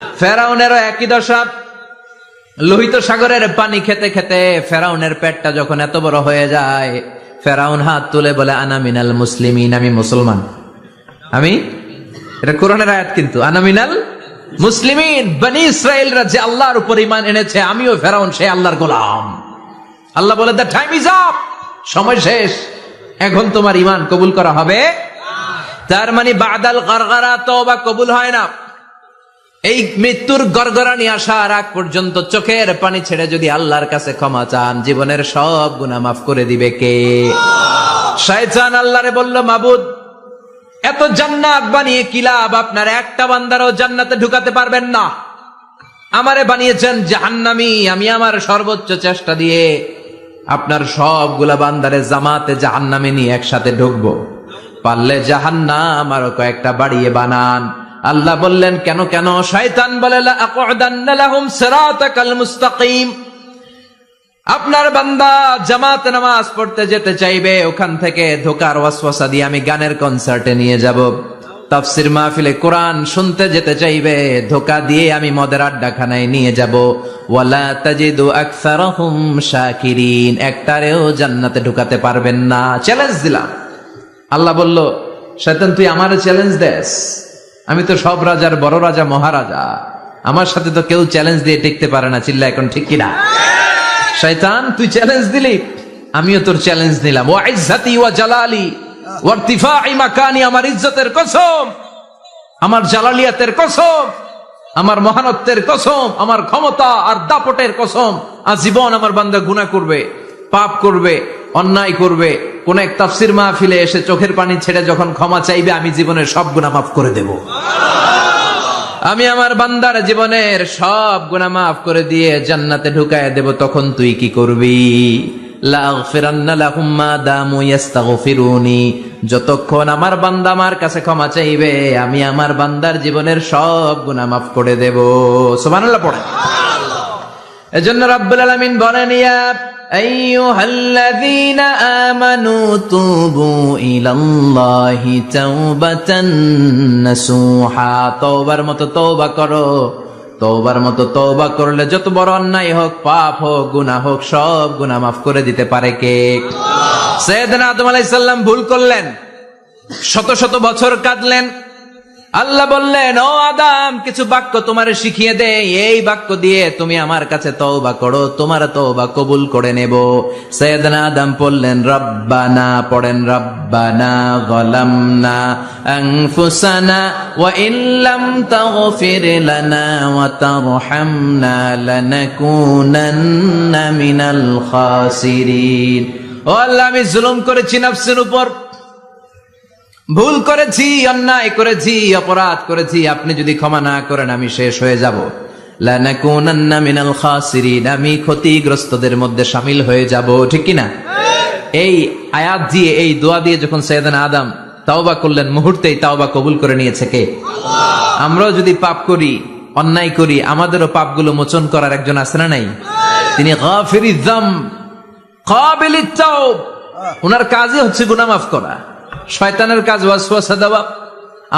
ফেরাউনেরও একই দশা। লোহিত সাগরের পানি খেতে খেতে ফেরাউনের পেটটা যখন এত বড় হয়ে যায়, ফেরাউন হাত তুলে বলে আনা মিনাল মুসলিমিন, আমি মুসলমান। আমি, এটা কোরআনের আয়াত কিন্তু, আনা মিনাল মুসলিমিন, বনি ইসরাইলরা যে আল্লাহর উপর ঈমান এনেছে, আমিও ফেরাউন সেই আল্লাহর গোলাম। আল্লাহ বলে দ্য টাইম ইজ আপ, সময় শেষ, এখন তোমার ঈমান কবুল করা হবে। তার মানে বাদাল গারগারা তওবা কবুল হয় না। এই মৃত্যুর গড়গড়ানি আসার আগ পর্যন্ত চোখের পানি ছেড়ে যদি আল্লাহর কাছে ক্ষমা চান, জীবনের সব গুনাহ মাফ করে দিবে কে? শয়তান আল্লাহরে বলল, মাবুদ, এত জান্নাত বানিয়ে কি লাভ? আপনার একটা বান্দারও জান্নাতে ঢুকাতে পারবেন না। আমারে বানিয়েছেন জাহান্নামী, আমি আমার সর্বোচ্চ চেষ্টা দিয়ে আপনার সবগুলা বান্দারে জামাতে জাহান্নামে নিয়ে একসাথে ঢুকবো। পারলে জাহান্নাম আরো কয়েকটা বাড়িয়ে বানান। আল্লাহ বললেন, কেন কেন? শয়তান বলে, লা আকুদান্না লাহুম সিরাতাকাল মুস্তাকিম। আপনার বান্দা জামাতে নামাজ পড়তে যেতে চাইবে, ওখান থেকে ধোকার ওয়াসওয়াসা দিয়ে আমি গানের কনসার্টে নিয়ে যাব। তাফসির মাহফিলে কোরআন শুনতে যেতে চাইবে, ধোকা দিয়ে আমি মদের আড্ডাখানায় নিয়ে যাব। ওয়ালা তাজিদু আকসারাহুম শাকিরিন, একটারেও জান্নাতে ঢুকাতে পারবেন না। চ্যালেঞ্জ দিলাম। আল্লাহ বলল, শয়তান তুই আমারে চ্যালেঞ্জ দেস? আমি তো সব রাজার বড় রাজা, মহারাজা, আমার সাথে তো কেউ চ্যালেঞ্জ দিয়ে টিকতে পারে না। চিল্লা এখন ঠিক কিনা? শয়তান তুই চ্যালেঞ্জ দিলি, আমিও তোর চ্যালেঞ্জ নিলাম। ওয়া ইজ্জতি ওয়া জালালি ওয়া ইরতিফাই মাকানি, আমার ইজ্জতের কসম, আমার জালালিয়াতের কসম, আমার মহানত্বের কসম, আমার ক্ষমতা আর দাপটের কসম, আজীবন আমার বান্দা গুনাহ করবে, পাপ করবে, অন্যায় করবে, কোন এক তাফসির মাহফিলে এসে চোখের পানি ছেড়ে যখন ক্ষমা চাইবে, আমি জীবনের সব গুনাহ মাফ করে দেব। আমি আমার বান্দার জীবনের সব গুনাহ মাফ করে দিয়ে জান্নাতে ঢুকায় দেব। তখন তুই কি করবি? লাগফিরান্না লাহুম মা দামু ইস্তাগফিরুনি, যতক্ষণ আমার বান্দা আমার কাছে ক্ষমা চাইবে, আমি আমার বান্দার জীবনের সব গুনাহ মাফ করে দেব। সুবহানাল্লাহ পড়ে। এজন্য রাব্বুল আলামিন বলেন, ইয়া আইয়ুহাল্লাযীনা আমানু তুবু ইলাল্লাহি তাওবাতান নাসুহা, তওবার মতো তওবা করো। তওবার মতো তওবা করলে যত বড় অন্যায় হোক, পাপ হোক, গুনাহ হোক, সব গুনাহ মাফ করে দিতে পারে কে? সাইয়েদনা আদম আলাইহিস সালাম ভুল করলেন, শত শত বছর কাঁদলেন। আল্লাহ বললেন, ও আদম, কিছু বাক্য তোমারে শিখিয়ে দে, এই বাক্য দিয়ে তুমি আমার কাছে তওবা করো, তোমার তওবা কবুল করে নেব। সাইয়েদনা আদম বললেন, রব্বানা, পড়েন, রব্বানা যালামনা আনফুসানা ওয়া ইল্লাম তাগফির লানা ওয়া তারহামনা লানাকুনান্না মিনাল খাসিরিন। ও আল্লাহ, আমি জুলুম করেছি নফসের উপর, ভুল করেছি, অন্যায় করেছি, অপরাধ করেছি, আপনি যদি ক্ষমা না করেন আমি শেষ হয়ে যাব। লানাকুনান্না মিনাল খাসিরিন, আমি ক্ষতিগ্রস্তদের মধ্যে শামিল হয়ে যাব। ঠিক কিনা? এই আয়াত দিয়ে, এই দোয়া দিয়ে যখন সাইয়েদনা আদম তাওবা করলেন, মুহূর্তেই তাওবা কবুল করে নিয়েছে কে? আল্লাহ। আমরাও যদি পাপ করি, অন্যায় করি, আমাদেরও পাপগুলো মোচন করার একজন আছে না নাই? তিনি গাফিরিয যামব কাবিলিত তাওব, ওনার কাজই হচ্ছে গুনাহ মাফ করা। শয়তানের কাজ ওয়াসওয়াসা দেওয়া,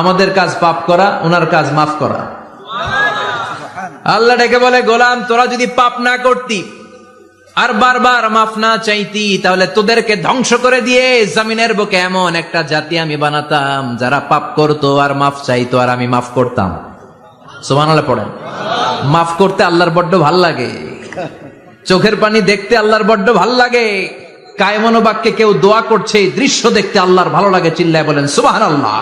আমাদের কাজ পাপ করা, ওনার কাজ মাফ করা। আল্লাহ ডেকে বলে, গোলাম, তোরা যদি পাপ না করতি আর বারবার মাফ না চাইতি, তাহলে তোদেরকে ধ্বংস করে দিয়ে জমিনের বুকে এমন একটা জাতি আমি বানাতাম যারা পাপ করতো আর মাফ চাইতো, আর আমি মাফ করতাম। সুবহানাল্লাহ পড়েন। মাফ করতে আল্লাহর বড্ড ভাল লাগে, চোখের পানি দেখতে আল্লাহর বড্ড ভাল লাগে। কায়মন বাক্যে কেউ দোয়া করছে, এই দৃশ্য দেখতে আল্লাহর ভালো লাগে। চিল্লায় বলেন সুবহানাল্লাহ।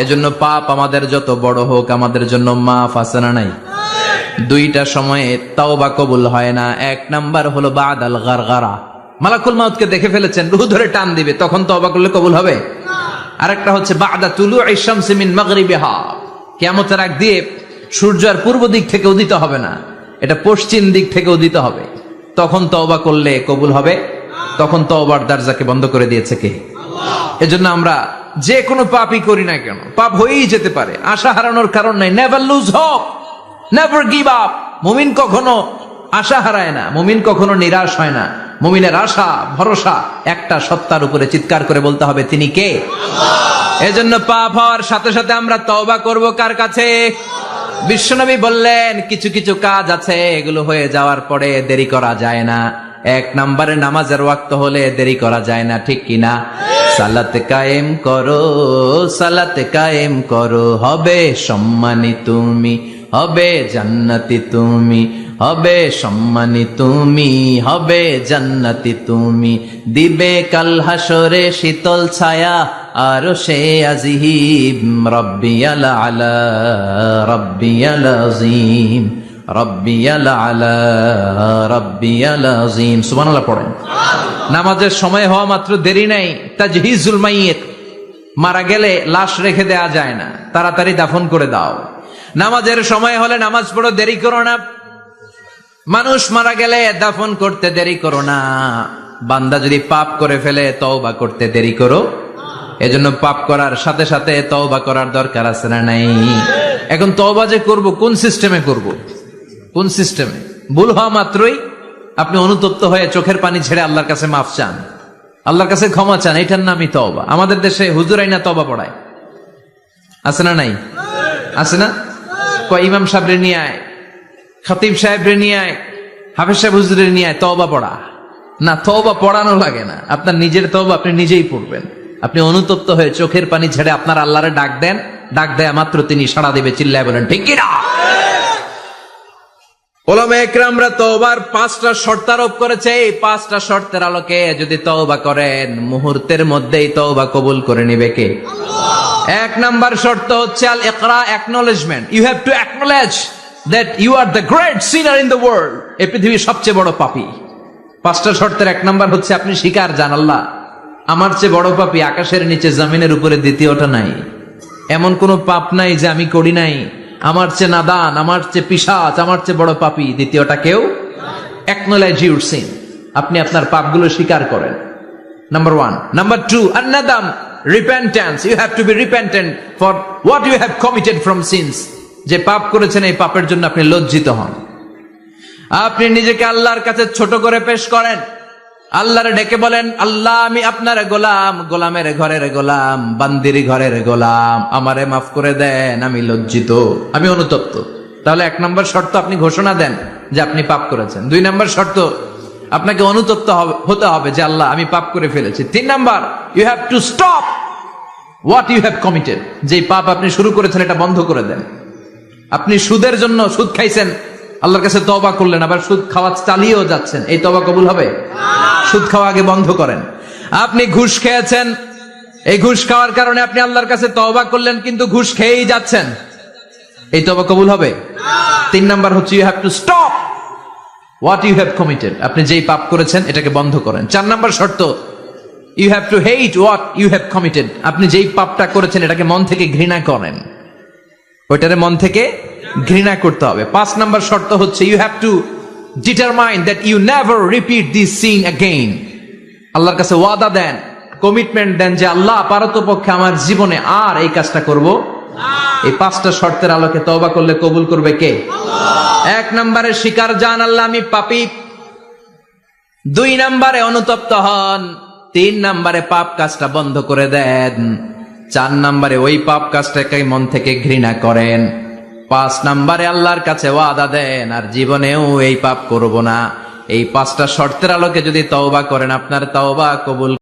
এজন্য পাপ আমাদের যত বড় হোক, আমাদের জন্য মাফ আছে না নাই? দুইটা সময়ে তাওবা কবুল হয় না। এক নাম্বার হলো বাদাল গারগারা, মালাকুল মাউতকে দেখে ফেলেছেন, রূহ ধরে টান দিবে, তখন তাওবা করলে কবুল হবে। আরেকটা হচ্ছে বাদা তুলুই শামসি মিন মাগরিবিহা, কিয়ামতের আগ দিয়ে সূর্য আর পূর্ব দিক থেকে উদিত হবে না, এটা পশ্চিম দিক থেকে উদিত হবে, তখন তাওবা করলে কবুল হবে। তখন তওবার দরজাকে বন্ধ করে দিয়েছে কে? আল্লাহ। এজন্য আমরা যে কোনো পাপই করি না কেন, পাপ হয়েই যেতে পারে, আশা হারানোর কারণ নাই। Never lose hope, never give up. মুমিন কখনো আশা হারায় না, মুমিন কখনো নিরাশ হয় না। মুমিনের আশা ভরসা একটা সত্তার উপরে। চিৎকার করে বলতে হবে, তিনি কে? আল্লাহ। এজন্য পাপ হওয়ার সাথে সাথে আমরা তওবা করব কার কাছে? বিশ্বনবী বললেন কিছু কিছু কাজ আছে এগুলো হয়ে যাওয়ার পরে দেরি করা যায় না। এক নম্বরে নামাজের ওয়াক্ত হলে দেরি করা যায় না, ঠিক কিনা? সালাত কায়েম করো, সালাত কায়েম করো, হবে সম্মানী তুমি, হবে জান্নাতি তুমি, হবে সম্মানী তুমি, হবে জান্নাতি তুমি, দিবে কাল হাসরে শীতল ছায়া আরো সে আজিম, রব্বিয়াল আলা রব্বিয়াল আযীম, রব্বিয়াল আলা রব্বিয়াল আযীম। সুবহানাল্লাহ পড়েন। নামাজের সময় হওয়া মাত্র দেরি নাই। তাজহিজুল মাইয়িত, মারা গেলে লাশ রেখে দেয়া যায় না, তাড়াতাড়ি দাফন করে দাও। নামাজের সময় হলে নামাজ পড়ো, দেরি করো না। মানুষ মারা গেলে দাফন করতে দেরি করো না। বান্দা যদি পাপ করে ফেলে তওবা করতে দেরি করো। এজন্য পাপ করার সাথে সাথে তওবা করার দরকার আছে না নাই? এখন তওবা যে করব কোন সিস্টেমে করব? কোন সিস্টেমে? ভুল হওয়া মাত্রই আপনি অনুতপ্ত হয়ে চোখের পানি ছেড়ে আল্লাহর কাছে মাফ চান, আল্লাহর কাছে ক্ষমা চান, এটার নামই তওবা। আমাদের দেশে হুজুরাই না তওবা পড়ায়, আছে না নাই? আছে না? কয় ইমাম সাহেবরে নিয়ে আয়, খতিব সাহেবরে নিয়ে আয়, হাফেজ সাহেব হুজুরের নিয়ে আয়, তওবা পড়া। না, তওবা পড়ানো লাগে না। আপনার নিজের তওবা আপনি নিজেই পড়বেন। আপনি অনুতপ্ত হয়ে চোখের পানি ছেড়ে আপনার আল্লাহরে ডাক দেন, ডাক দেয়া মাত্র তিনি সাড়া দিবে। চিল্লায় বলেন ঠিক কি না? উলামায়ে কেরামরা তওবার 5টা শর্ত আরোপ করেছে। এই 5টা শর্তের আলোকে যদি তওবা করেন মুহূর্তের মধ্যেই তওবা কবুল করে নিবে কে? আল্লাহ। 1 নাম্বার শর্ত হচ্ছে আল ইকরা, acknowledgement. You have to acknowledge that you are the great sinner in the world. এই পৃথিবীর সবচেয়ে বড় পাপী। 5টা শর্তের 1 নাম্বার হচ্ছে আপনি স্বীকার জান, আল্লাহ আমার চেয়ে বড় পাপী আকাশের নিচে জমিনের উপরে দ্বিতীয়টা নাই। এমন কোন পাপ নাই যে আমি করি নাই। আমার চেয়ে নাদান, আমার চেয়ে পিশাচ, আমার চেয়ে বড় পাপী দ্বিতীয়টা কেউ। অ্যাকনলেজ ইউর সিন, আপনি আপনার পাপগুলো স্বীকার করেন। নাম্বার 1। নাম্বার 2, আন-নাদাম, repentance. You have to be repentant for what you have committed from sins. যে পাপ করেছেন এই পাপের জন্য আপনি লজ্জিত হন। আপনি নিজেকে আল্লাহর কাছে ছোট করে পেশ করেন, আল্লাহরে ডেকে বলেন, আল্লাহ আমি আপনার গোলাম, গোলামের ঘরের গোলাম, বান্দির ঘরের গোলাম, আমারে মাফ করে দেন, আমি লজ্জিত, আমি অনুতপ্ত। তাহলে 1 নম্বর শর্ত আপনি ঘোষণা দেন যে আপনি পাপ করেছেন। 2 নম্বর শর্ত আপনাকে অনুতপ্ত হতে হবে যে আল্লাহ আমি পাপ করে ফেলেছি। 3 number, you have to stop what you have committed. যে পাপ আপনি শুরু করেছেন এটা বন্ধ করে দেন। আপনি সুদের জন্য সুদ খাইছেন, আল্লাহর কাছে তওবা করলেন, আবার সুদ খাওয়া চালিয়েও যাচ্ছেন, এই তওবা কবুল হবে? সুদ খাওয়া আগে বন্ধ করেন। আপনি ঘুষ খেয়েছেন, এই ঘুষ খাওয়ার কারণে আপনি আল্লাহর কাছে তওবা করলেন কিন্তু ঘুষ খেয়েই যাচ্ছেন, এই তওবা কবুল হবে? 3 নাম্বার হচ্ছে you have to stop what you have committed. আপনি যেই পাপ করেছেন এটাকে বন্ধ করেন। 4 নাম্বার শর্ত, you have to hate what you have committed. আপনি যেই পাপটা করেছেন এটাকে মন থেকে ঘৃণা করেন, ওইটারে মন থেকে ঘৃণা করতে হবে। 5 নাম্বার শর্ত হচ্ছে you have to determine that you never repeat this sin again. আল্লাহর কাছে ওয়াদা দেন, কমিটমেন্ট দেন যে আল্লাহ পারতপক্ষে আমার জীবনে আর এই কাজটা করব। এই 5টা শর্তের আলোকে তওবা করলে কবুল করবে কে? আল্লাহ। 1 নম্বরে স্বীকার জান, আল্লাহ আমি পাপী। 2 নম্বরে অনুতপ্ত হন। 3 নম্বরে পাপ কাজটা বন্ধ করে দেন। 4 নম্বরে ওই পাপ কাজটাকে মন থেকে ঘৃণা করেন। 5 নম্বরে আল্লাহর কাছে ওয়াদা দেন আর জীবনেও এই পাপ করব না। এই 5টা শর্তের আলোকে যদি তওবা করেন আপনার তওবা কবুল